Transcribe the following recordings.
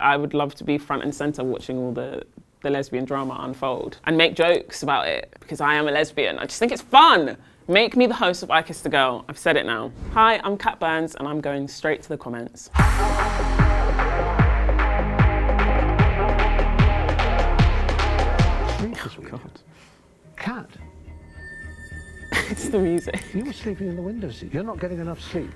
I would love to be front and center watching all the lesbian drama unfold and make jokes about it because I am a lesbian. I just think it's fun. Make me the host of I Kissed a Girl. I've said it now. Hi, I'm Kat Burns and I'm going straight to the comments. Oh God. Kat. It's the music. You were sleeping in the window seat. You're not getting enough sleep.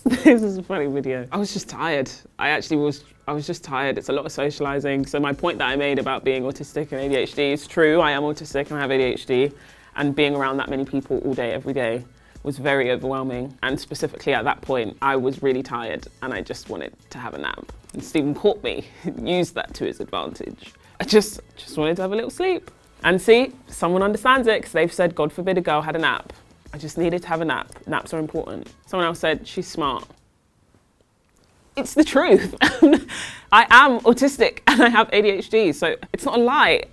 This is a funny video. I was just tired. I was just tired. It's a lot of socializing. So my point that I made about being autistic and ADHD is true. I am autistic and I have ADHD. And being around that many people all day, every day was very overwhelming. And specifically at that point, I was really tired and I just wanted to have a nap. And Stephen caught me, used that to his advantage. I just wanted to have a little sleep. And see, someone understands it because they've said, God forbid a girl had a nap. I just needed to have a nap. Naps are important. Someone else said, she's smart. It's the truth. I am autistic and I have ADHD, so it's not a lie.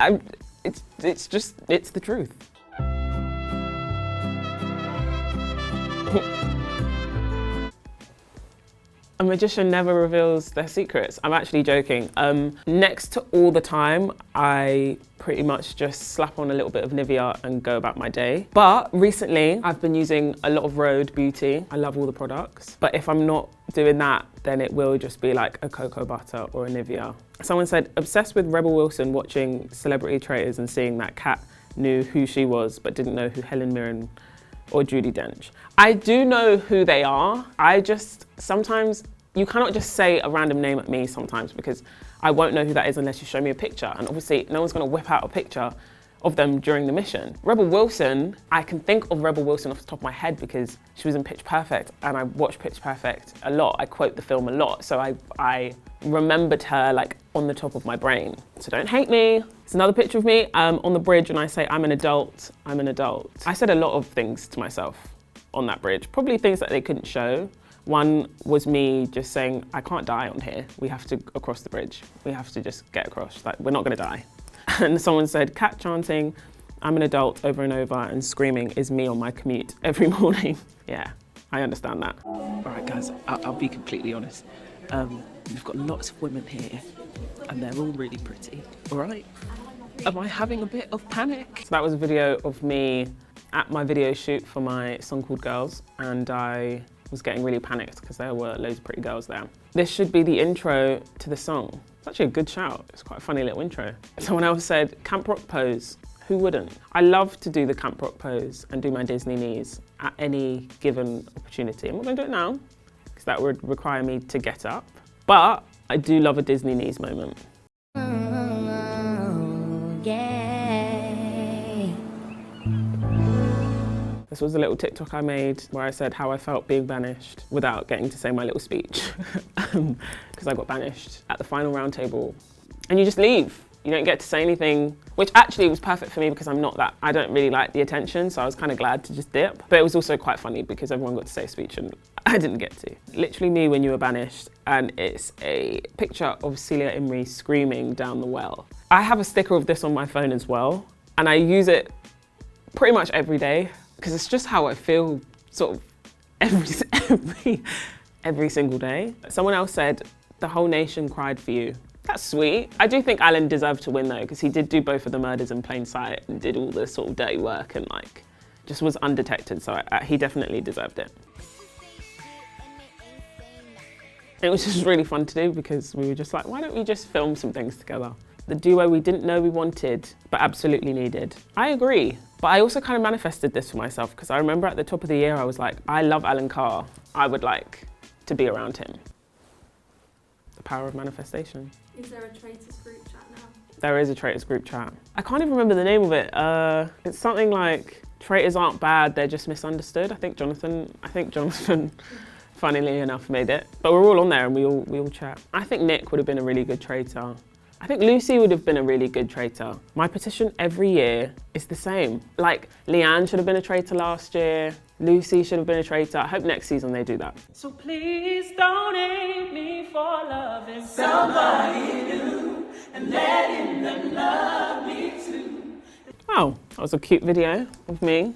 It's the truth. A magician never reveals their secrets. I'm actually joking. Next to all the time, I pretty much just slap on a little bit of Nivea and go about my day. But recently, I've been using a lot of Rhode Beauty. I love all the products. But if I'm not doing that, then it will just be like a cocoa butter or a Nivea. Someone said, obsessed with Rebel Wilson watching Celebrity Traitors and seeing that Kat knew who she was, but didn't know who Helen Mirren or Judi Dench. I do know who they are. Sometimes you cannot just say a random name at me sometimes because I won't know who that is unless you show me a picture. And obviously no one's gonna whip out a picture of them during the mission. Rebel Wilson, I can think of Rebel Wilson off the top of my head because she was in Pitch Perfect and I watched Pitch Perfect a lot. I quote the film a lot. So I remembered her like on the top of my brain. So don't hate me. It's another picture of me on the bridge and I say, I'm an adult, I'm an adult. I said a lot of things to myself on that bridge, probably things that they couldn't show. One was me just saying, I can't die on here. We have to across the bridge. We have to just get across, like we're not gonna die. And someone said, Kat chanting, I'm an adult over and over and screaming is me on my commute every morning. Yeah, I understand that. All right guys, I'll be completely honest. We've got lots of women here and they're all really pretty, all right? Am I having a bit of panic? So that was a video of me at my video shoot for my song called Girls, and I was getting really panicked because there were loads of pretty girls there. This should be the intro to the song. It's actually a good shout. It's quite a funny little intro. Someone else said, Camp Rock pose. Who wouldn't? I love to do the Camp Rock pose and do my Disney knees at any given opportunity. I'm not gonna do it now because that would require me to get up, but I do love a Disney knees moment. This was a little TikTok I made where I said how I felt being banished without getting to say my little speech because I got banished at the final round table. And you just leave. You don't get to say anything, which actually was perfect for me because I don't really like the attention, so I was kind of glad to just dip. But it was also quite funny because everyone got to say a speech and I didn't get to. Literally me when you were banished, and it's a picture of Celia Imrie screaming down the well. I have a sticker of this on my phone as well, and I use it pretty much every day, because it's just how I feel sort of every single day. Someone else said, the whole nation cried for you. That's sweet. I do think Alan deserved to win though, because he did do both of the murders in plain sight and did all the sort of dirty work and like, just was undetected, so he definitely deserved it. It was just really fun to do because we were just like, why don't we just film some things together? The duo we didn't know we wanted, but absolutely needed. I agree. But I also kind of manifested this for myself because I remember at the top of the year, I was like, I love Alan Carr. I would like to be around him. The power of manifestation. Is there a traitors group chat now? There is a traitors group chat. I can't even remember the name of it. It's something like, traitors aren't bad, they're just misunderstood. I think Jonathan, funnily enough, made it. But we're all on there and we all chat. I think Nick would have been a really good traitor. I think Lucy would have been a really good traitor. My petition every year is the same. Like, Leanne should have been a traitor last year. Lucy should have been a traitor. I hope next season they do that. So please don't hate me for loving somebody new and letting them love me too. Oh, that was a cute video of me.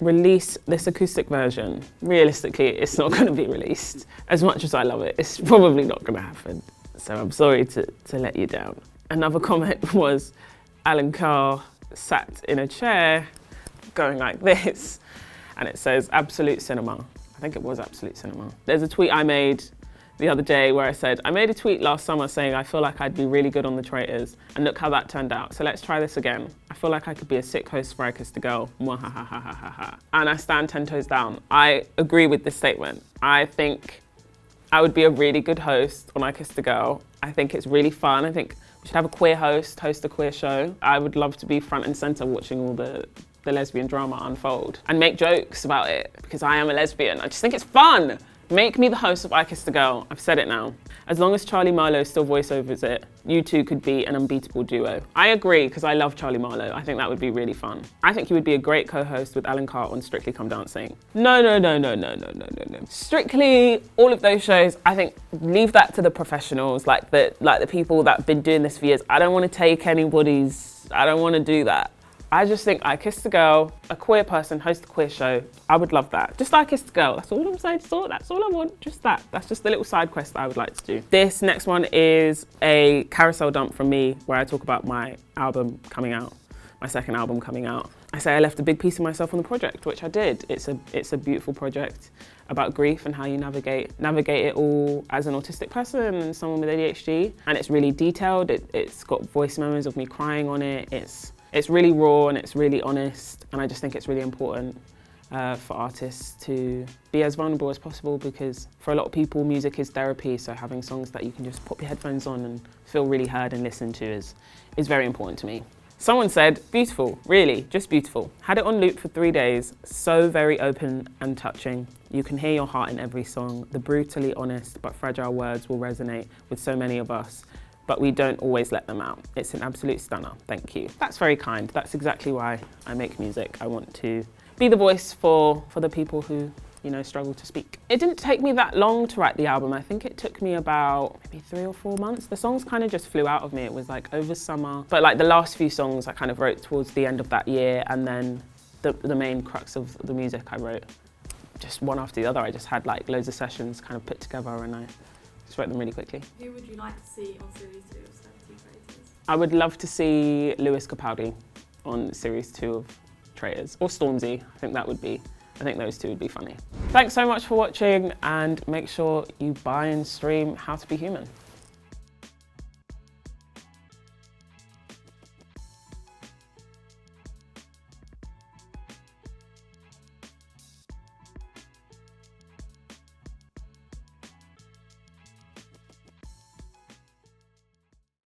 Release this acoustic version. Realistically, it's not gonna be released. As much as I love it, it's probably not gonna happen. So I'm sorry to let you down. Another comment was Alan Carr sat in a chair going like this, and it says Absolute Cinema. I think it was Absolute Cinema. There's a tweet I made the other day where I said, I made a tweet last summer saying I feel like I'd be really good on The Traitors, and look how that turned out. So let's try this again. I feel like I could be a sick host for I Kissed a Girl. Mwahahahaha. And I stand 10 toes down. I agree with this statement. I think I would be a really good host on I Kissed a Girl. I think it's really fun. I think we should have a queer host a queer show. I would love to be front and center watching all the lesbian drama unfold and make jokes about it because I am a lesbian. I just think it's fun. Make me the host of I Kissed a Girl. I've said it now. As long as Charlie Marlowe still voiceovers it, you two could be an unbeatable duo. I agree, because I love Charlie Marlowe. I think that would be really fun. I think he would be a great co-host with Alan Carr on Strictly Come Dancing. No. Strictly, all of those shows, I think leave that to the professionals, like the people that have been doing this for years. I don't want to take anybody's, I don't want to do that. I just think I Kissed a Girl, a queer person host a queer show. I would love that. Just I Kissed a Girl. That's all I'm saying. That's all I want. Just that. That's just the little side quest that I would like to do. This next one is a carousel dump from me where I talk about my album coming out, my second album coming out. I say I left a big piece of myself on the project, which I did. It's a beautiful project about grief and how you navigate it all as an autistic person and someone with ADHD. And it's really detailed. It's got voice memos of me crying on it. It's really raw and it's really honest, and I just think it's really important for artists to be as vulnerable as possible, because for a lot of people music is therapy, so having songs that you can just pop your headphones on and feel really heard and listened to is very important to me. Someone said, beautiful, really, just beautiful. Had it on loop for 3 days, so very open and touching. You can hear your heart in every song. The brutally honest but fragile words will resonate with so many of us, but we don't always let them out. It's an absolute stunner, thank you. That's very kind. That's exactly why I make music. I want to be the voice for the people who, you know, struggle to speak. It didn't take me that long to write the album. I think it took me about maybe 3 or 4 months. The songs kind of just flew out of me. It was like over summer. But like the last few songs I kind of wrote towards the end of that year, and then the main crux of the music I wrote just one after the other. I just had like loads of sessions kind of put together, and I just wrote them really quickly. Who would you like to see on Series 2 of Celebrity Traitors? I would love to see Lewis Capaldi on Series 2 of Traitors, or Stormzy. I think those two would be funny. Thanks so much for watching, and make sure you buy and stream How to Be Human.